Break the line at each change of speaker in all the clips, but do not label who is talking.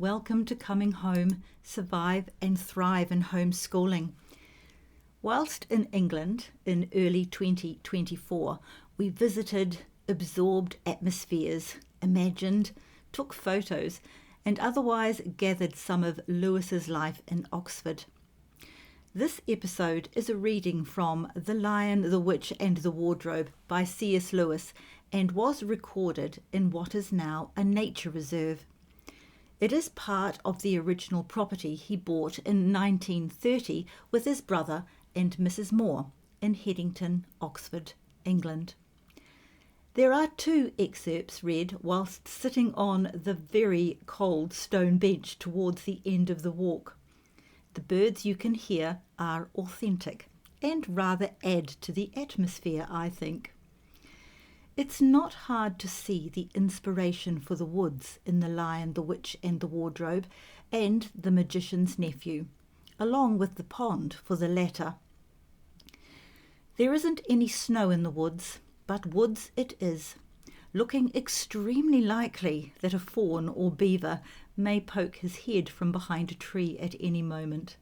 welcome to Coming Home, Survive and Thrive in Homeschooling. Whilst in England in early 2024, we visited, absorbed atmospheres, imagined, took photos, and otherwise gathered some of Lewis's life in Oxford. This episode is a reading from The Lion, the Witch and the Wardrobe by C.S. Lewis and was recorded in what is now a nature reserve. It is part of the original property he bought in 1930 with his brother and Mrs. Moore in Headington, Oxford, England. There are two excerpts read whilst sitting on the very cold stone bench towards the end of the walk. The birds you can hear are authentic and rather add to the atmosphere, I think. It's not hard to see the inspiration for the woods in The Lion, the Witch and the Wardrobe and The Magician's Nephew, along with the pond for the latter. There isn't any snow in the woods, but woods it is, looking extremely likely that a fawn or beaver may poke his head from behind a tree at any moment.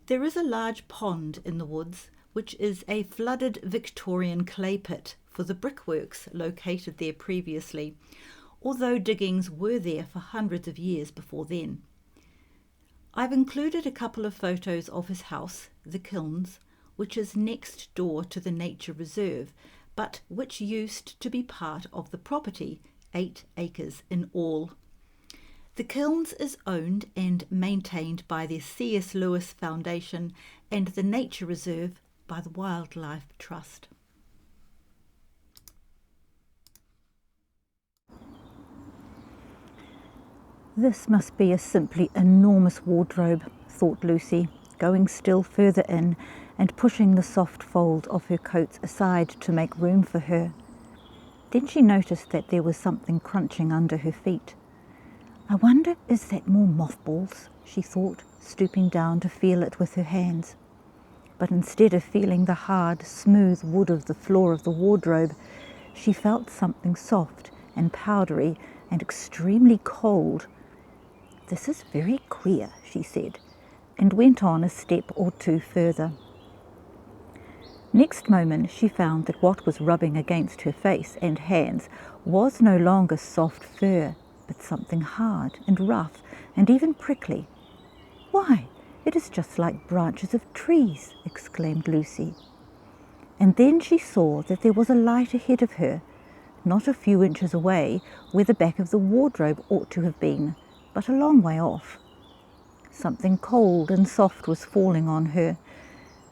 There is a large pond in the woods, which is a flooded Victorian clay pit for the brickworks located there previously, although diggings were there for hundreds of years before then. I've included a couple of photos of his house, the Kilns, which is next door to the nature reserve, but which used to be part of the property, 8 acres in all. The Kilns is owned and maintained by the C.S. Lewis Foundation and the Nature Reserve by the Wildlife Trust. This must be a simply enormous wardrobe, thought Lucy, going still further in and pushing the soft fold of her coats aside to make room for her. Then she noticed that there was something crunching under her feet. I wonder, is that more mothballs? She thought, stooping down to feel it with her hands. But instead of feeling the hard, smooth wood of the floor of the wardrobe, she felt something soft and powdery and extremely cold. "This is very queer," she said, and went on a step or two further. Next moment she found that what was rubbing against her face and hands was no longer soft fur, but something hard and rough and even prickly. "Why, it is just like branches of trees," exclaimed Lucy. And then she saw that there was a light ahead of her, not a few inches away where the back of the wardrobe ought to have been, but a long way off. Something cold and soft was falling on her.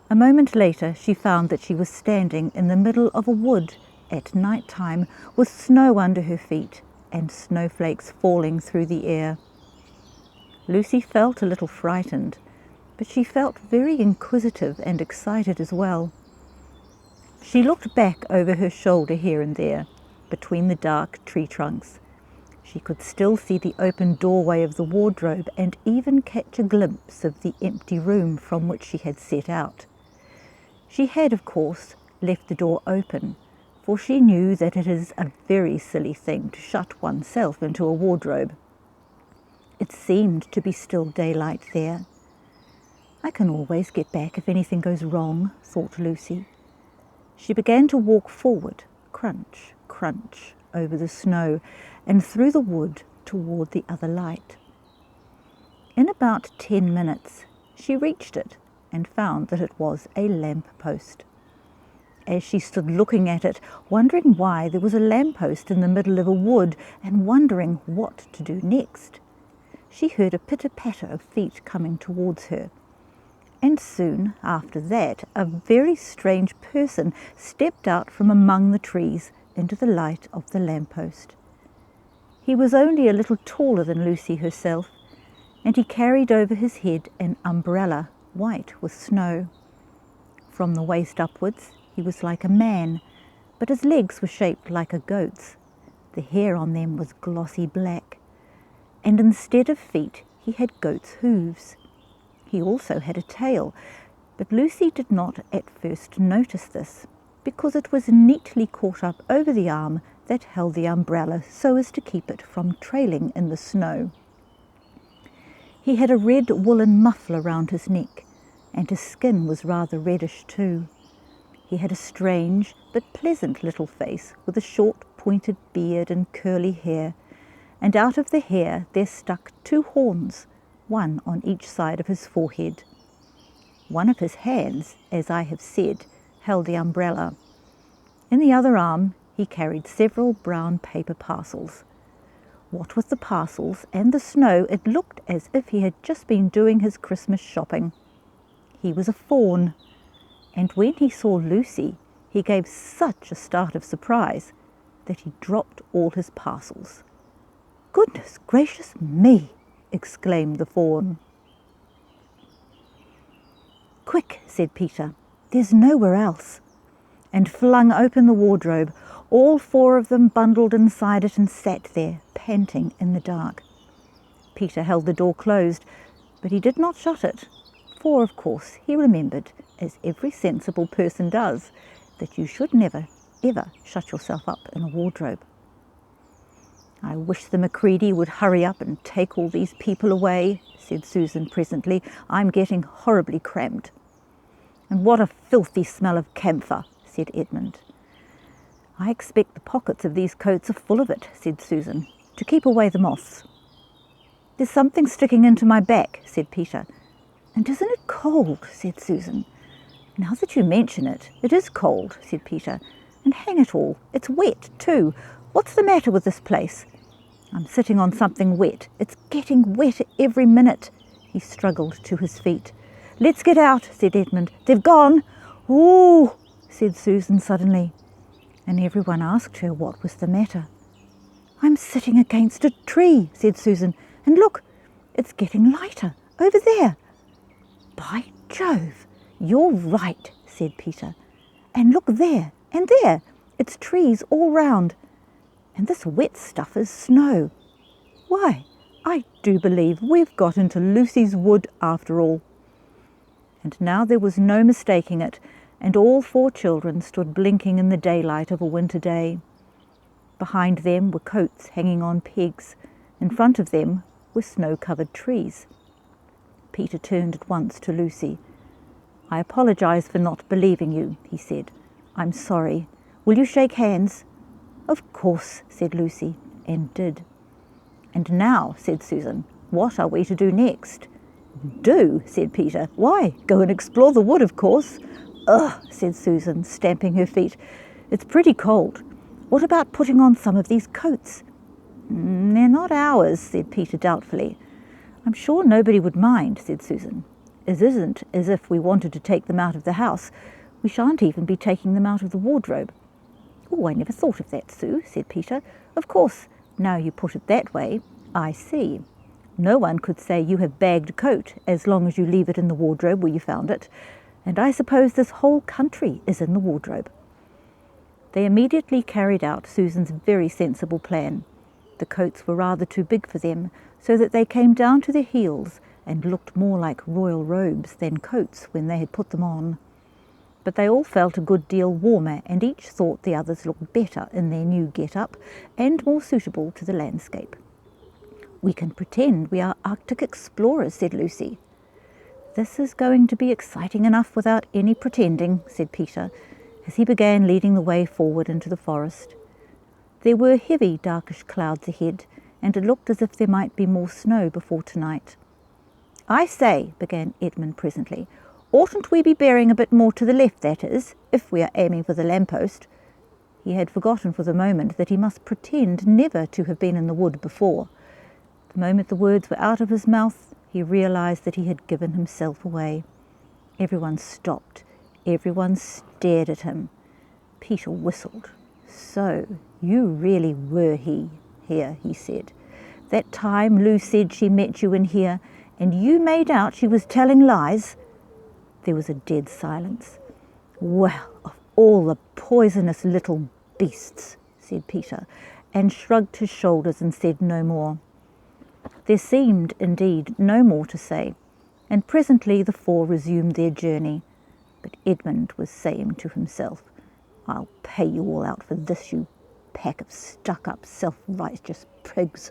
A moment later she found that she was standing in the middle of a wood at night time with snow under her feet and snowflakes falling through the air. Lucy felt a little frightened, but she felt very inquisitive and excited as well. She looked back over her shoulder here and there, between the dark tree trunks. She could still see the open doorway of the wardrobe and even catch a glimpse of the empty room from which she had set out. She had, of course, left the door open, for she knew that it is a very silly thing to shut oneself into a wardrobe. It seemed to be still daylight there. "I can always get back if anything goes wrong," thought Lucy. She began to walk forward, crunch, crunch, over the snow and through the wood toward the other light. In about 10 minutes she reached it and found that it was a lamp post. As she stood looking at it, wondering why there was a lamp post in the middle of a wood and wondering what to do next, she heard a pitter-patter of feet coming towards her. And soon after that a very strange person stepped out from among the trees into the light of the lamppost. He was only a little taller than Lucy herself, and he carried over his head an umbrella, white with snow. From the waist upwards he was like a man, but his legs were shaped like a goat's. The hair on them was glossy black, and instead of feet he had goat's hooves. He also had a tail, but Lucy did not at first notice this, because it was neatly caught up over the arm that held the umbrella so as to keep it from trailing in the snow. He had a red woolen muffler round his neck, and his skin was rather reddish too. He had a strange but pleasant little face with a short pointed beard and curly hair, and out of the hair there stuck 2 horns, one on each side of his forehead. One of his hands, as I have said, held the umbrella. In the other arm he carried several brown paper parcels. What with the parcels and the snow, it looked as if he had just been doing his Christmas shopping. He was a fawn, and when he saw Lucy, he gave such a start of surprise that he dropped all his parcels. "Goodness gracious me!" exclaimed the fawn. "Quick," said Peter, "there's nowhere else," and flung open the wardrobe. All 4 of them bundled inside it and sat there, panting in the dark. Peter held the door closed, but he did not shut it, for of course he remembered, as every sensible person does, that you should never, ever shut yourself up in a wardrobe. "I wish the Macready would hurry up and take all these people away," said Susan presently. "I'm getting horribly cramped." "And what a filthy smell of camphor," said Edmund. "I expect the pockets of these coats are full of it," said Susan, "to keep away the moths." "There's something sticking into my back," said Peter. "And isn't it cold?" said Susan. "Now that you mention it, it is cold," said Peter. "And hang it all, it's wet too. What's the matter with this place? I'm sitting on something wet. It's getting wetter every minute." He struggled to his feet. "Let's get out," said Edmund. "They've gone." "Ooh," said Susan suddenly, and everyone asked her what was the matter. "I'm sitting against a tree," said Susan, "and look, it's getting lighter over there." "By Jove, you're right," said Peter. "And look there and there, it's trees all round. And this wet stuff is snow. Why, I do believe we've got into Lucy's wood after all." And now there was no mistaking it, and all 4 children stood blinking in the daylight of a winter day. Behind them were coats hanging on pegs. In front of them were snow-covered trees. Peter turned at once to Lucy. "I apologize for not believing you," he said. "I'm sorry. Will you shake hands?" "Of course," said Lucy, and did. "And now," said Susan, "what are we to do next?" "Do?" said Peter. "Why, go and explore the wood, of course." "Ugh," said Susan, stamping her feet. "It's pretty cold. What about putting on some of these coats?" "They're not ours," said Peter doubtfully. "I'm sure nobody would mind," said Susan. "It isn't as if we wanted to take them out of the house. We shan't even be taking them out of the wardrobe." "Oh, I never thought of that, Sue," said Peter. "Of course, now you put it that way, I see. No one could say you have bagged a coat as long as you leave it in the wardrobe where you found it. And I suppose this whole country is in the wardrobe." They immediately carried out Susan's very sensible plan. The coats were rather too big for them, so that they came down to their heels and looked more like royal robes than coats when they had put them on. But they all felt a good deal warmer, and each thought the others looked better in their new get-up and more suitable to the landscape. "We can pretend we are Arctic explorers," said Lucy. "This is going to be exciting enough without any pretending," said Peter, as he began leading the way forward into the forest. There were heavy, darkish clouds ahead, and it looked as if there might be more snow before tonight. "I say," began Edmund presently, "oughtn't we be bearing a bit more to the left, that is, if we are aiming for the lamppost?" He had forgotten for the moment that he must pretend never to have been in the wood before. The moment the words were out of his mouth, he realized that he had given himself away. Everyone stopped. Everyone stared at him. Peter whistled. "So, you really were here," he said. "That time Lou said she met you in here, and you made out she was telling lies?" There was a dead silence. "Well, of all the poisonous little beasts," said Peter, and shrugged his shoulders and said no more. There seemed, indeed, no more to say, and presently the 4 resumed their journey. But Edmund was saying to himself, "I'll pay you all out for this, you pack of stuck-up, self-righteous prigs."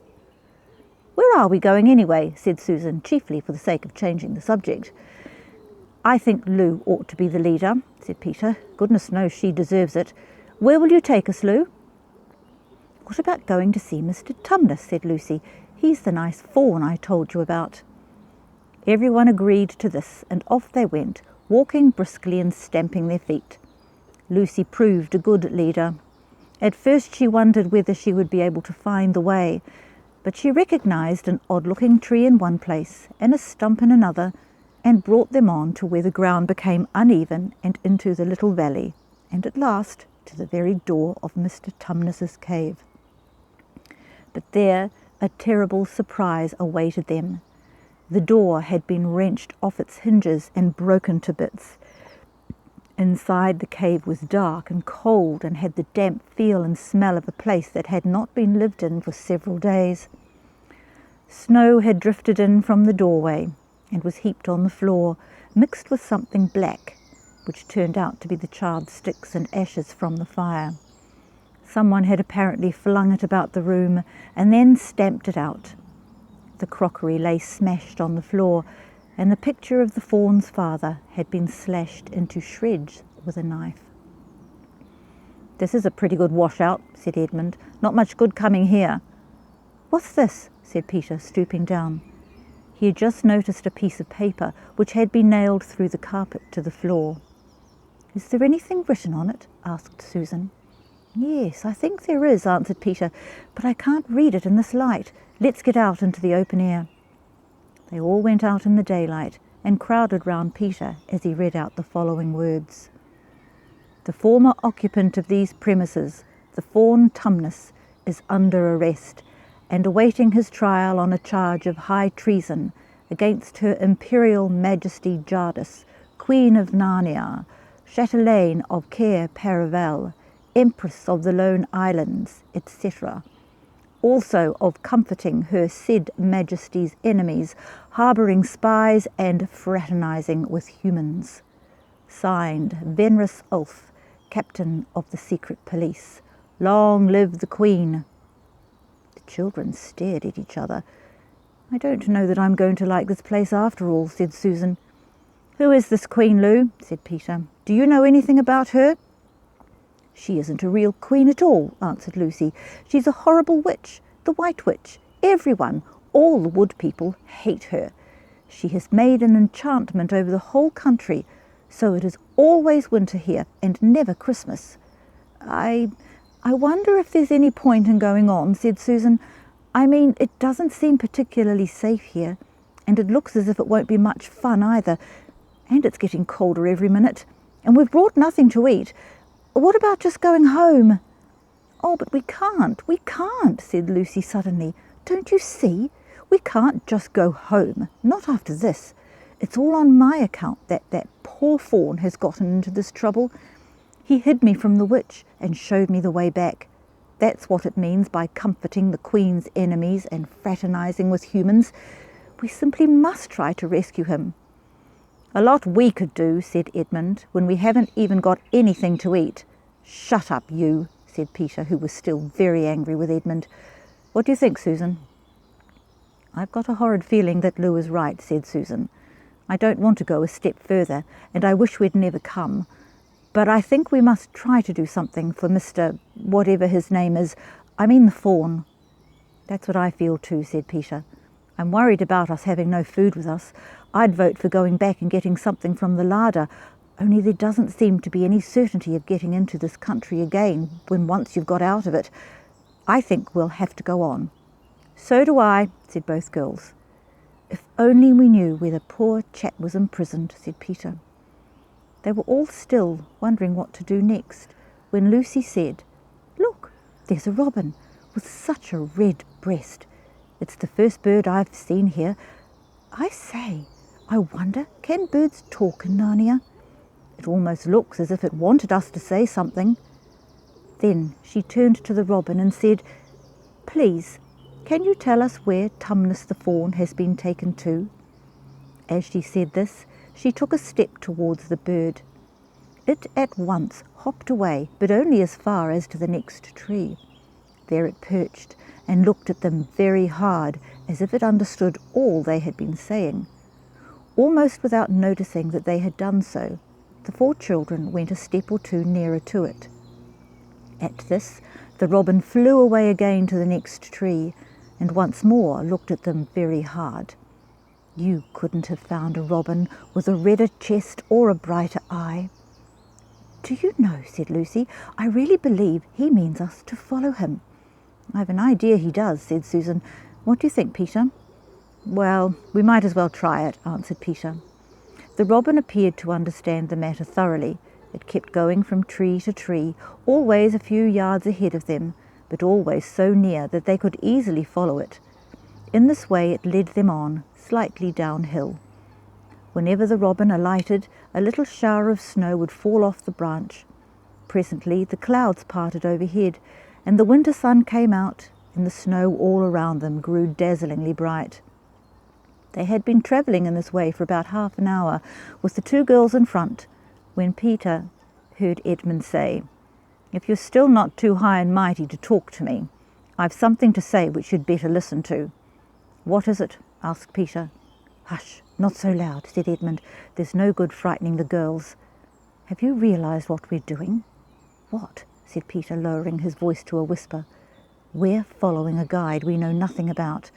"Where are we going anyway?" said Susan, chiefly for the sake of changing the subject. "I think Lou ought to be the leader," said Peter. "Goodness knows she deserves it. Where will you take us, Lou?" "What about going to see Mr. Tumnus?" said Lucy. "He's the nice fawn I told you about." Everyone agreed to this, and off they went, walking briskly and stamping their feet. Lucy proved a good leader. At first she wondered whether she would be able to find the way, but she recognised an odd-looking tree in one place and a stump in another, and brought them on to where the ground became uneven and into the little valley, and at last to the very door of Mr. Tumnus's cave. But there a terrible surprise awaited them. The door had been wrenched off its hinges and broken to bits. Inside, the cave was dark and cold and had the damp feel and smell of a place that had not been lived in for several days. Snow had drifted in from the doorway and was heaped on the floor, mixed with something black, which turned out to be the charred sticks and ashes from the fire. Someone had apparently flung it about the room and then stamped it out. The crockery lay smashed on the floor, and the picture of the fawn's father had been slashed into shreds with a knife. "This is a pretty good washout," said Edmund. "Not much good coming here." "What's this?" said Peter, stooping down. He had just noticed a piece of paper which had been nailed through the carpet to the floor. "Is there anything written on it?" asked Susan. "Yes, I think there is," answered Peter, "but I can't read it in this light. Let's get out into the open air." They all went out in the daylight and crowded round Peter as he read out the following words. "The former occupant of these premises, the fawn Tumnus, is under arrest and awaiting his trial on a charge of high treason against Her Imperial Majesty Jadis, Queen of Narnia, Chatelaine of Cair Paravel, Empress of the Lone Islands, etc., also of comforting Her said Majesty's enemies, harbouring spies and fraternizing with humans. Signed, Venrus Ulf, Captain of the Secret Police. Long live the Queen." The children stared at each other. "I don't know that I'm going to like this place after all," said Susan. "Who is this Queen, Lou?" said Peter. "Do you know anything about her?" "She isn't a real queen at all," answered Lucy. "She's a horrible witch, the White Witch. Everyone, all the wood people, hate her. She has made an enchantment over the whole country, so it is always winter here and never Christmas." I wonder if there's any point in going on," said Susan. "I mean, it doesn't seem particularly safe here, and it looks as if it won't be much fun either, and it's getting colder every minute, and we've brought nothing to eat. What about just going home?" "Oh, but we can't, said Lucy suddenly. "Don't you see? We can't just go home, not after this. It's all on my account that poor fawn has gotten into this trouble. He hid me from the witch and showed me the way back. That's what it means by comforting the Queen's enemies and fraternizing with humans. We simply must try to rescue him." "A lot we could do," said Edmund, "when we haven't even got anything to eat." "Shut up, you," said Peter, who was still very angry with Edmund. "What do you think, Susan?" "I've got a horrid feeling that Lou is right," said Susan. "I don't want to go a step further, and I wish we'd never come. But I think we must try to do something for Mr. whatever his name is. I mean the fawn." "That's what I feel too," said Peter. "I'm worried about us having no food with us. I'd vote for going back and getting something from the larder, only there doesn't seem to be any certainty of getting into this country again when once you've got out of it. I think we'll have to go on." "So do I," said both girls. "If only we knew where the poor chap was imprisoned," said Peter. They were all still, wondering what to do next, when Lucy said, "Look, there's a robin with such a red breast. It's the first bird I've seen here. I say, I wonder, can birds talk in Narnia? It almost looks as if it wanted us to say something." Then she turned to the robin and said, "Please, can you tell us where Tumnus the fawn has been taken to?" As she said this, she took a step towards the bird. It at once hopped away, but only as far as to the next tree. There it perched, and looked at them very hard, as if it understood all they had been saying. Almost without noticing that they had done so, the 4 children went a step or 2 nearer to it. At this, the robin flew away again to the next tree, and once more looked at them very hard. You couldn't have found a robin with a redder chest or a brighter eye. "Do you know," said Lucy, "I really believe he means us to follow him." "I've an idea he does," said Susan. "What do you think, Peter?" "Well, we might as well try it," answered Peter. The robin appeared to understand the matter thoroughly. It kept going from tree to tree, always a few yards ahead of them, but always so near that they could easily follow it. In this way it led them on, slightly downhill. Whenever the robin alighted, a little shower of snow would fall off the branch. Presently the clouds parted overhead, and the winter sun came out, and the snow all around them grew dazzlingly bright. They had been travelling in this way for about half an hour, with the 2 girls in front, when Peter heard Edmund say, "If you're still not too high and mighty to talk to me, I've something to say which you'd better listen to." "What is it?" asked Peter. "Hush, not so loud," said Edmund. "There's no good frightening the girls. Have you realised what we're doing?" "What?" said Peter, lowering his voice to a whisper. "We're following a guide we know nothing about.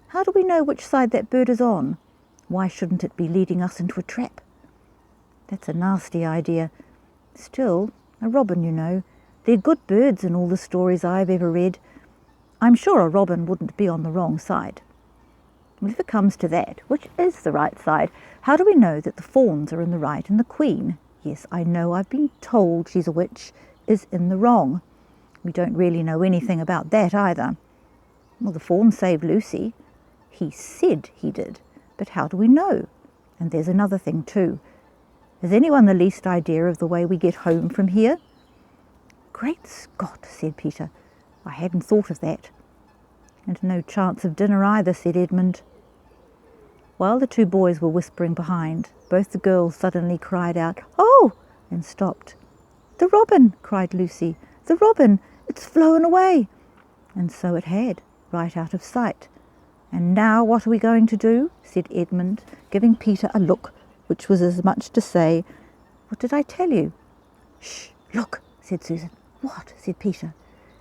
How do we know which side that bird is on? Why shouldn't it be leading us into a trap?" "That's a nasty idea. Still, a robin, you know. They're good birds in all the stories I've ever read. I'm sure a robin wouldn't be on the wrong side." "Well, if it comes to that, which is the right side? How do we know that the fawns are in the right and the queen, yes, I know I've been told she's a witch, is in the wrong? We don't really know anything about that either." "Well, the fawn saved Lucy." "He said he did, but how do we know? And there's another thing too. Has anyone the least idea of the way we get home from here?" "Great Scott," said Peter. "I hadn't thought of that." "And no chance of dinner either," said Edmund. While the 2 boys were whispering behind, both the girls suddenly cried out, "Oh!" and stopped. "The robin!" cried Lucy. "The robin! It's flown away!" And so it had, right out of sight. "And now what are we going to do?" said Edmund, giving Peter a look which was as much to say, "What did I tell you?" "Shh, look," said Susan. "What?" said Peter.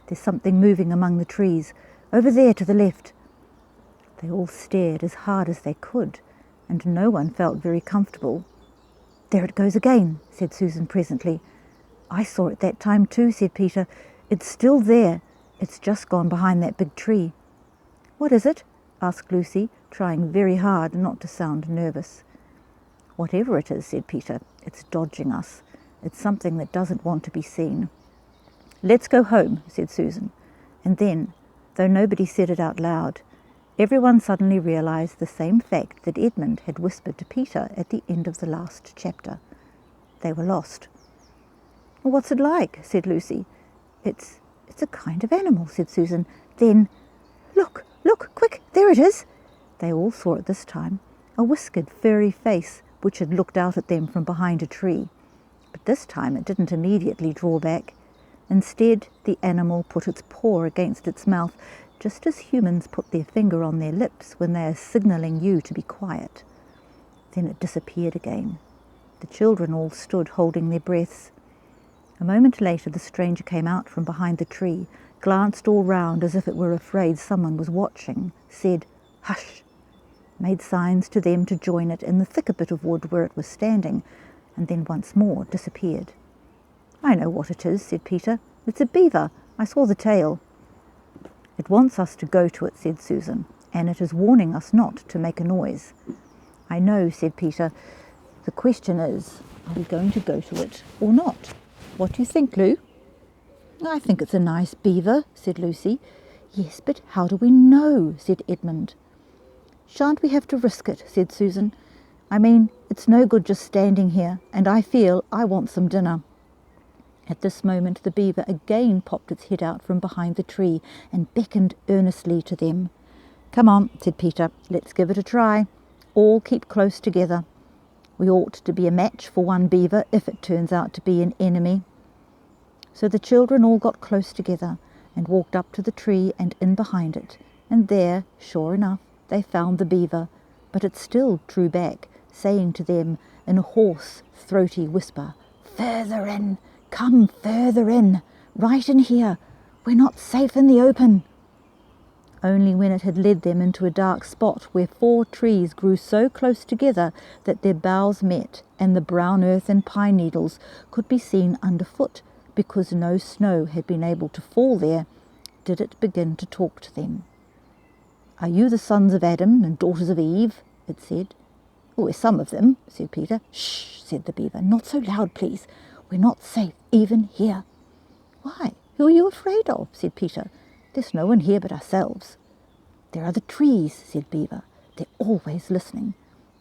"There's something moving among the trees, over there to the left." They all stared as hard as they could, and no one felt very comfortable. "There it goes again," said Susan presently. "I saw it that time too," said Peter. "It's still there. It's just gone behind that big tree." "What is it?" asked Lucy, trying very hard not to sound nervous. "Whatever it is," said Peter, "it's dodging us. It's something that doesn't want to be seen." "Let's go home," said Susan. And then, though nobody said it out loud, everyone suddenly realised the same fact that Edmund had whispered to Peter at the end of the last chapter. They were lost. "What's it like?" said Lucy. It's a kind of animal," said Susan. Then, Look, quick, there it is." They all saw it this time, a whiskered, furry face which had looked out at them from behind a tree. But this time it didn't immediately draw back. Instead, the animal put its paw against its mouth, just as humans put their finger on their lips when they are signalling you to be quiet. Then it disappeared again. The children all stood holding their breaths. A moment later the stranger came out from behind the tree, glanced all round as if it were afraid someone was watching, said, "Hush," made signs to them to join it in the thicker bit of wood where it was standing, and then once more disappeared. "I know what it is," said Peter. "It's a beaver. I saw the tail." "It wants us to go to it," said Susan, "and it is warning us not to make a noise." "I know," said Peter. "The question is, are we going to go to it or not? What do you think, Lou?" "I think it's a nice beaver," said Lucy. "Yes, but how do we know?" said Edmund. "Shan't we have to risk it?" said Susan. "I mean, it's no good just standing here, and I feel I want some dinner." At this moment the beaver again popped its head out from behind the tree and beckoned earnestly to them. "Come on," said Peter, "let's give it a try. All keep close together. We ought to be a match for one beaver if it turns out to be an enemy." So the children all got close together, and walked up to the tree and in behind it, and there, sure enough, they found the beaver, but it still drew back, saying to them in a hoarse, throaty whisper, "Further in, come further in, right in here, we're not safe in the open." Only when it had led them into a dark spot where 4 trees grew so close together that their boughs met and the brown earth and pine needles could be seen underfoot because no snow had been able to fall there, did it begin to talk to them. "Are you the sons of Adam and daughters of Eve?" it said. "Oh, we're some of them," said Peter. "Shh," said the beaver. "Not so loud, please. We're not safe even here." "Why, who are you afraid of?" said Peter. "There's no one here but ourselves." "There are the trees," said Beaver. "They're always listening.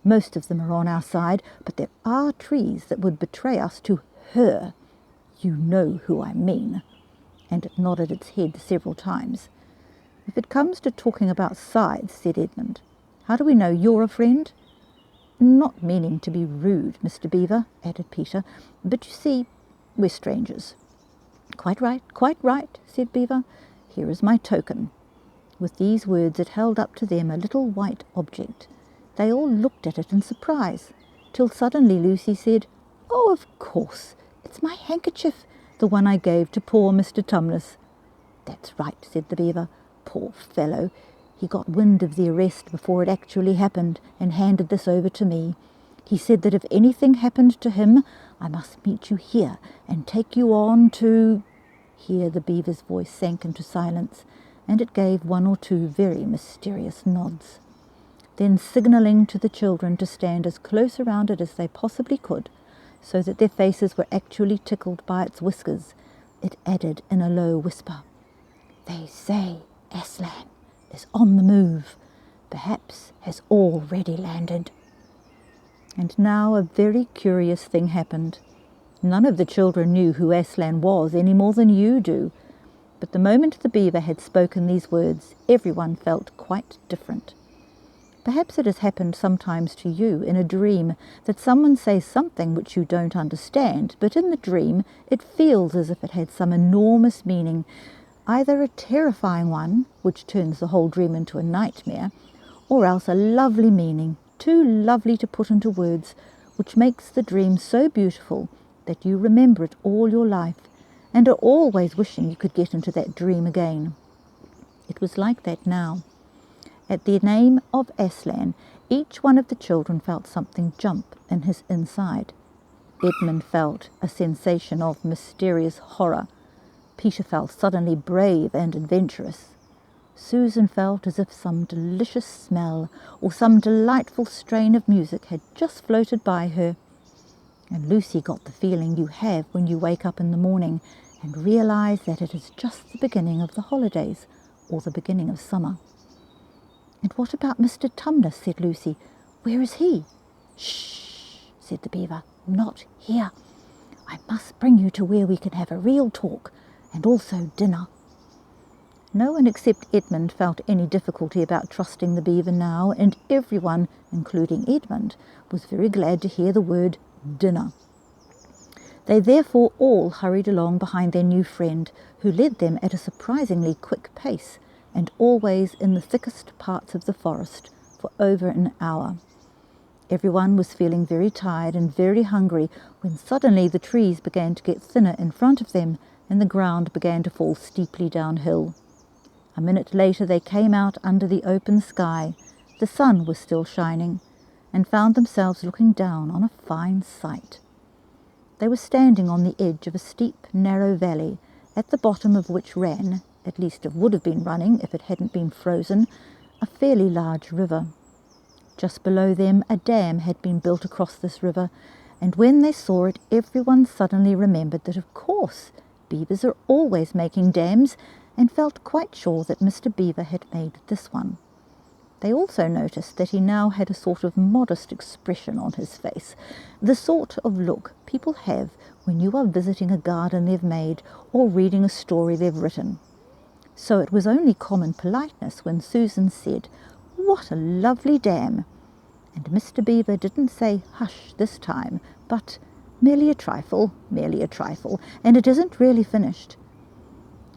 Most of them are on our side, but there are trees that would betray us to her. You know who I mean." And it nodded its head several times. "If it comes to talking about sides," said Edmund, "how do we know you're a friend?" "Not meaning to be rude, Mr. Beaver," added Peter, "but you see, we're strangers." Quite right," said Beaver. "Here is my token." With these words it held up to them a little white object. They all looked at it in surprise, till suddenly Lucy said, "Oh, of course, it's my handkerchief, the one I gave to poor Mr. Tumnus." "That's right," said the beaver. "Poor fellow, he got wind of the arrest before it actually happened and handed this over to me. He said that if anything happened to him, I must meet you here and take you on to—" Here the beaver's voice sank into silence, and it gave 1 or 2 very mysterious nods. Then, signalling to the children to stand as close around it as they possibly could, so that their faces were actually tickled by its whiskers, it added in a low whisper, "They say Aslan is on the move, perhaps has already landed." And now a very curious thing happened. None of the children knew who Aslan was any more than you do, but the moment the beaver had spoken these words, everyone felt quite different. Perhaps it has happened sometimes to you in a dream that someone says something which you don't understand, but in the dream it feels as if it had some enormous meaning, either a terrifying one, which turns the whole dream into a nightmare, or else a lovely meaning, too lovely to put into words, which makes the dream so beautiful that you remember it all your life, and are always wishing you could get into that dream again. It was like that now. At the name of Aslan, each one of the children felt something jump in his inside. Edmund felt a sensation of mysterious horror. Peter felt suddenly brave and adventurous. Susan felt as if some delicious smell or some delightful strain of music had just floated by her. And Lucy got the feeling you have when you wake up in the morning and realize that it is just the beginning of the holidays or the beginning of summer. "And what about Mr. Tumnus?" said Lucy. "Where is he?" "Shh," said the beaver. "Not here. I must bring you to where we can have a real talk, and also dinner." No one except Edmund felt any difficulty about trusting the beaver now, and everyone, including Edmund, was very glad to hear the word dinner. They therefore all hurried along behind their new friend, who led them at a surprisingly quick pace, and always in the thickest parts of the forest, for over an hour. Everyone was feeling very tired and very hungry when suddenly the trees began to get thinner in front of them, and the ground began to fall steeply downhill. A minute later they came out under the open sky. The sun was still shining, and found themselves looking down on a fine sight. They were standing on the edge of a steep, narrow valley, at the bottom of which ran, at least it would have been running if it hadn't been frozen, a fairly large river. Just below them a dam had been built across this river, and when they saw it everyone suddenly remembered that of course beavers are always making dams, and felt quite sure that Mr. Beaver had made this one. They also noticed that he now had a sort of modest expression on his face, the sort of look people have when you are visiting a garden they've made or reading a story they've written. So it was only common politeness when Susan said, "What a lovely dam!" And Mr. Beaver didn't say hush this time, but merely a trifle, and it isn't really finished.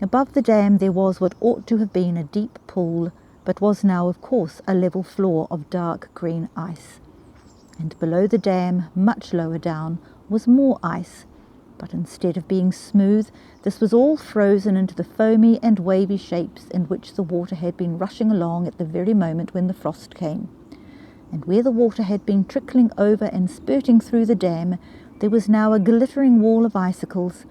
Above the dam there was what ought to have been a deep pool, but was now, of course, a level floor of dark green ice. And below the dam, much lower down, was more ice, but instead of being smooth, this was all frozen into the foamy and wavy shapes in which the water had been rushing along at the very moment when the frost came. And where the water had been trickling over and spurting through the dam, there was now a glittering wall of icicles,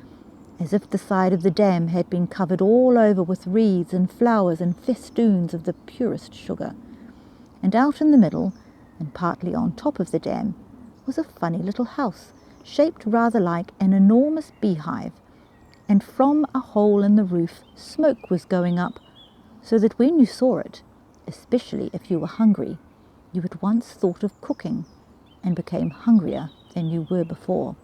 as if the side of the dam had been covered all over with wreaths and flowers and festoons of the purest sugar. And out in the middle, and partly on top of the dam, was a funny little house, shaped rather like an enormous beehive, and from a hole in the roof smoke was going up, so that when you saw it, especially if you were hungry, you at once thought of cooking, and became hungrier than you were before.